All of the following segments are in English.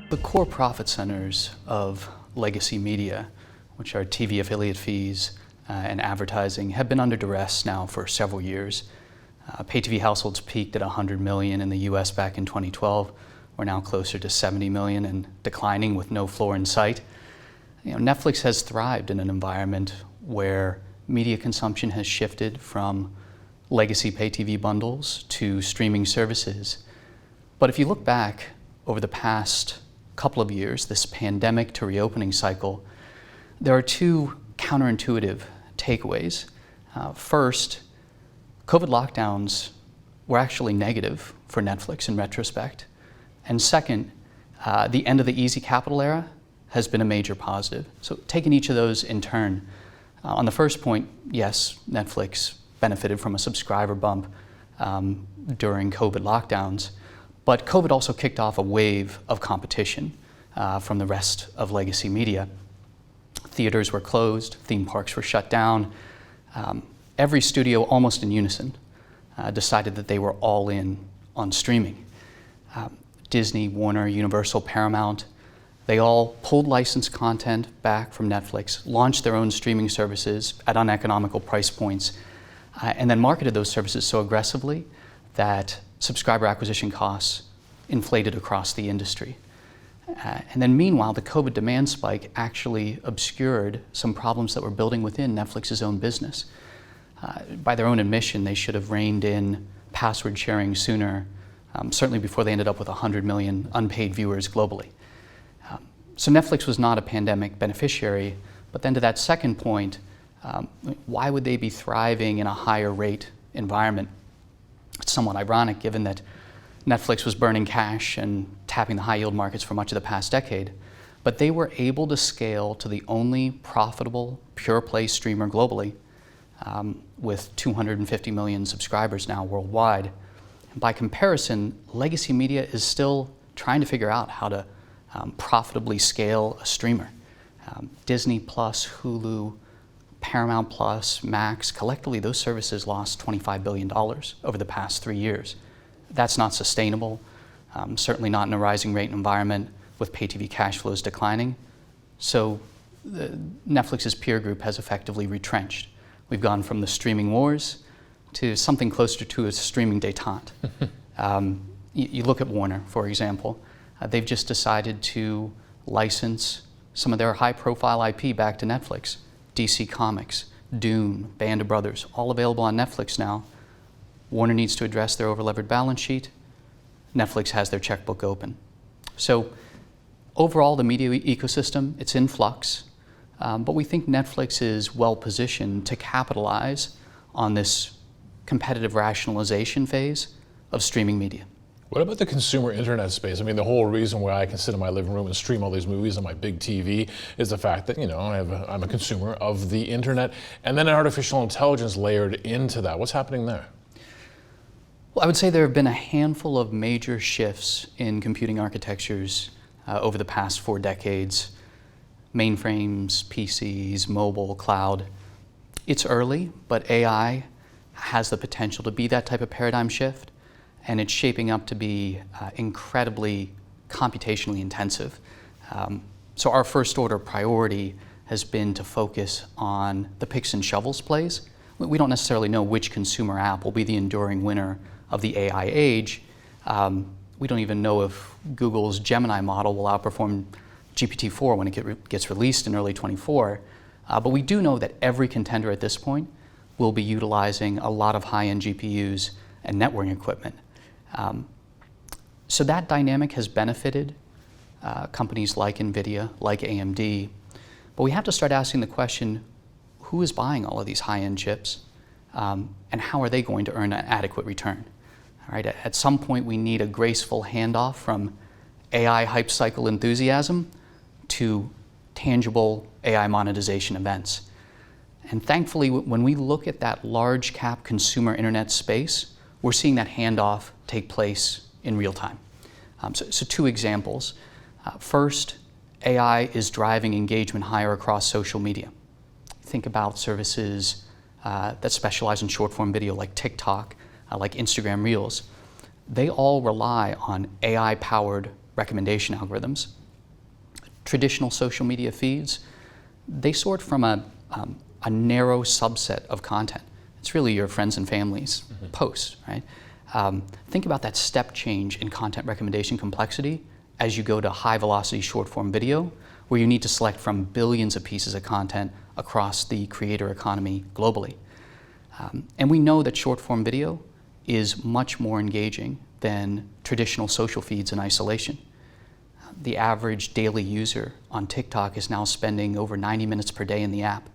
The core profit centers of legacy media, which are TV affiliate fees and advertising, have been under duress now for several years. Pay TV households peaked at 100 million in the US back in 2012. We're now closer to 70 million and declining with no floor in sight. Netflix has thrived in an environment where media consumption has shifted from legacy pay TV bundles to streaming services. But if you look back over the past couple of years, this pandemic to reopening cycle, there are two counterintuitive takeaways. First, COVID lockdowns were actually negative for Netflix in retrospect. And second, the end of the easy capital era has been a major positive. So taking each of those in turn, on the first point, yes, Netflix benefited from a subscriber bump during COVID lockdowns, but COVID also kicked off a wave of competition from the rest of legacy media. Theaters were closed, theme parks were shut down. Every studio, almost in unison, decided that they were all in on streaming. Disney, Warner, Universal, Paramount, they all pulled licensed content back from Netflix, launched their own streaming services at uneconomical price points, and then marketed those services so aggressively that subscriber acquisition costs inflated across the industry. And then meanwhile, the COVID demand spike actually obscured some problems that were building within Netflix's own business. By their own admission, they should have reined in password sharing sooner, certainly before they ended up with 100 million unpaid viewers globally. So Netflix was not a pandemic beneficiary, but then to that second point, why would they be thriving in a higher rate environment? It's somewhat ironic given that Netflix was burning cash and tapping the high yield markets for much of the past decade, but they were able to scale to the only profitable pure play streamer globally, with 250 million subscribers now worldwide. And by comparison, legacy media is still trying to figure out how to profitably scale a streamer. Disney Plus, Hulu, Paramount Plus, Max, collectively those services lost $25 billion over the past 3 years. That's not sustainable, certainly not in a rising rate environment with pay TV cash flows declining. So Netflix's peer group has effectively retrenched. We've gone from the streaming wars to something closer to a streaming détente. You look at Warner, for example. They've just decided to license some of their high-profile IP back to Netflix. DC Comics, Dune, Band of Brothers, all available on Netflix now. Warner needs to address their over-levered balance sheet. Netflix has their checkbook open. So overall, the media ecosystem, it's in flux, but we think Netflix is well-positioned to capitalize on this competitive rationalization phase of streaming media. What about the consumer internet space? I mean, the whole reason why I can sit in my living room and stream all these movies on my big TV is the fact that, I'm a consumer of the internet, and then artificial intelligence layered into that. What's happening there? Well, I would say there have been a handful of major shifts in computing architectures over the past 4 decades. Mainframes, PCs, mobile, cloud. It's early, but AI has the potential to be that type of paradigm shift, and it's shaping up to be incredibly computationally intensive. So our first order priority has been to focus on the picks and shovels plays. We don't necessarily know which consumer app will be the enduring winner of the AI age. We don't even know if Google's Gemini model will outperform GPT-4 when it gets released in early 24. But we do know that every contender at this point will be utilizing a lot of high-end GPUs and networking equipment. So that dynamic has benefited companies like NVIDIA, like AMD, but we have to start asking the question, who is buying all of these high-end chips, and how are they going to earn an adequate return? All right, at some point we need a graceful handoff from AI hype cycle enthusiasm to tangible AI monetization events. And thankfully, when we look at that large cap consumer internet space, we're seeing that handoff take place in real time. So 2 examples. First, AI is driving engagement higher across social media. Think about services that specialize in short form video like TikTok, like Instagram Reels. They all rely on AI-powered recommendation algorithms traditional social media feeds, they sort from a narrow subset of content. It's really your friends and family's posts, right? Think about that step change in content recommendation complexity as you go to high velocity short form video, where you need to select from billions of pieces of content across the creator economy globally. And we know that short form video is much more engaging than traditional social feeds in isolation. The average daily user on TikTok is now spending over 90 minutes per day in the app.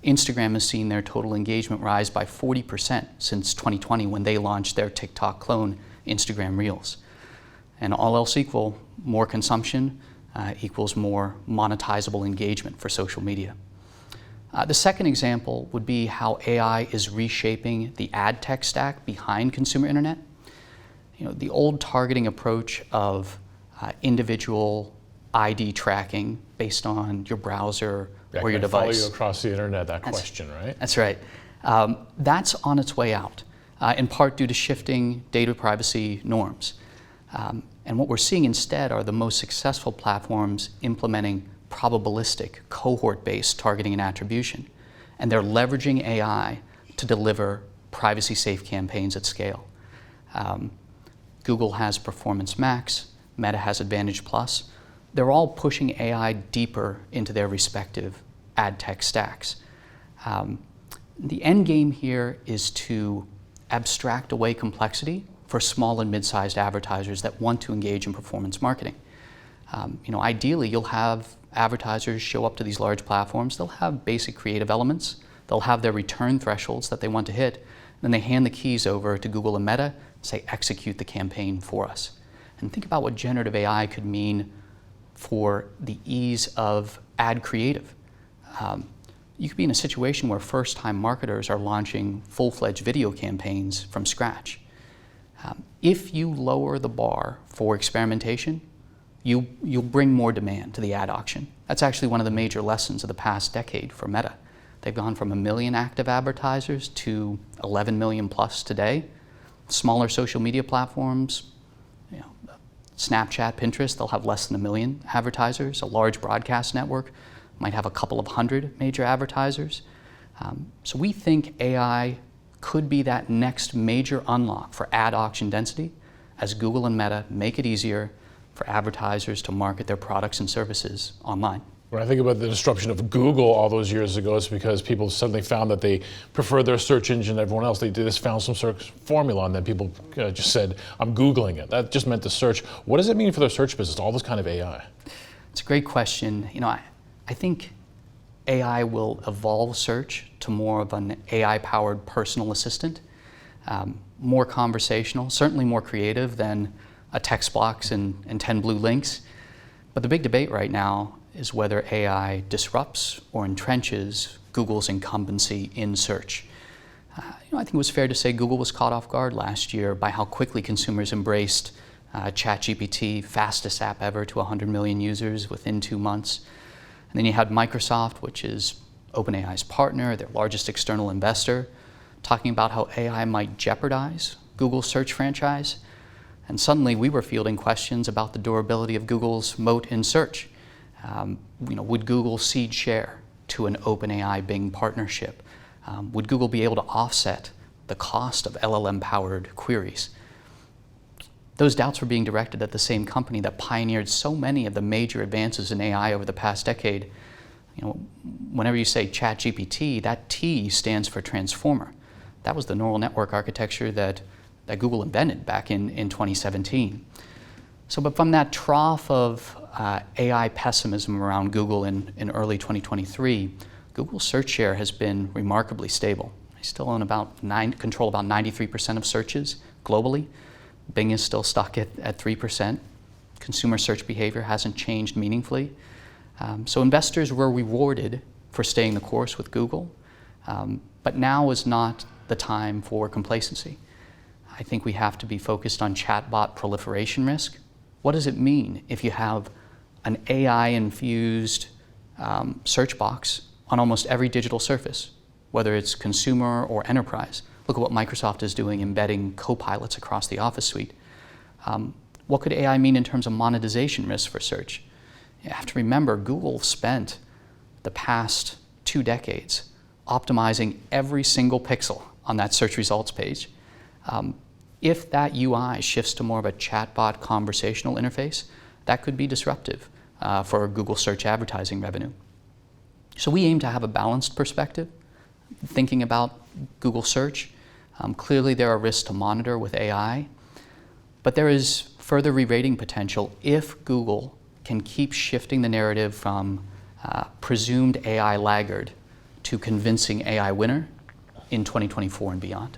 Instagram has seen their total engagement rise by 40% since 2020 when they launched their TikTok clone, Instagram Reels. And all else equal, more consumption equals more monetizable engagement for social media. The second example would be how AI is reshaping the ad tech stack behind consumer internet. The old targeting approach of individual ID tracking based on your browser or your device. Follow you across the internet, that question, right? That's right. That's on its way out, in part due to shifting data privacy norms. And what we're seeing instead are the most successful platforms implementing probabilistic, cohort-based targeting and attribution. And they're leveraging AI to deliver privacy-safe campaigns at scale. Google has Performance Max, Meta has Advantage Plus. They're all pushing AI deeper into their respective ad tech stacks. The end game here is to abstract away complexity for small and mid-sized advertisers that want to engage in performance marketing. Ideally, you'll have advertisers show up to these large platforms. They'll have basic creative elements. They'll have their return thresholds that they want to hit. Then they hand the keys over to Google and Meta and say, execute the campaign for us. And think about what generative AI could mean for the ease of ad creative. You could be in a situation where first-time marketers are launching full-fledged video campaigns from scratch. If you lower the bar for experimentation, you'll bring more demand to the ad auction. That's actually one of the major lessons of the past decade for Meta. They've gone from 1 million active advertisers to 11 million plus today. Smaller social media platforms, Snapchat, Pinterest, they'll have less than 1 million advertisers. A large broadcast network might have a couple of hundred major advertisers. So we think AI could be that next major unlock for ad auction density as Google and Meta make it easier for advertisers to market their products and services online. When I think about the disruption of Google all those years ago, it's because people suddenly found that they preferred their search engine to everyone else. They just found some search formula and then people just said, I'm Googling it. That just meant to search. What does it mean for their search business, all this kind of AI? It's a great question. I think AI will evolve search to more of an AI-powered personal assistant, more conversational, certainly more creative than a text box and 10 blue links. But the big debate right now is whether AI disrupts or entrenches Google's incumbency in search. I think it was fair to say Google was caught off guard last year by how quickly consumers embraced ChatGPT, fastest app ever to 100 million users within 2 months. And then you had Microsoft, which is OpenAI's partner, their largest external investor, talking about how AI might jeopardize Google's search franchise. And suddenly we were fielding questions about the durability of Google's moat in search. Would Google cede share to an OpenAI Bing partnership? Would Google be able to offset the cost of LLM-powered queries? Those doubts were being directed at the same company that pioneered so many of the major advances in AI over the past decade. Whenever you say ChatGPT, that T stands for transformer. That was the neural network architecture that Google invented back in 2017. But from that trough of AI pessimism around Google in early 2023, Google's search share has been remarkably stable. They still control about 93% of searches globally. Bing is still stuck at 3%. Consumer search behavior hasn't changed meaningfully. So investors were rewarded for staying the course with Google, but now is not the time for complacency. I think we have to be focused on chatbot proliferation risk. What does it mean if you have an AI-infused search box on almost every digital surface, whether it's consumer or enterprise? Look at what Microsoft is doing, embedding co-pilots across the Office suite. What could AI mean in terms of monetization risk for search? You have to remember, Google spent the past 2 decades optimizing every single pixel on that search results page. If that UI shifts to more of a chatbot conversational interface, that could be disruptive for Google search advertising revenue. So we aim to have a balanced perspective, thinking about Google search. Clearly there are risks to monitor with AI, but there is further re-rating potential if Google can keep shifting the narrative from presumed AI laggard to convincing AI winner in 2024 and beyond.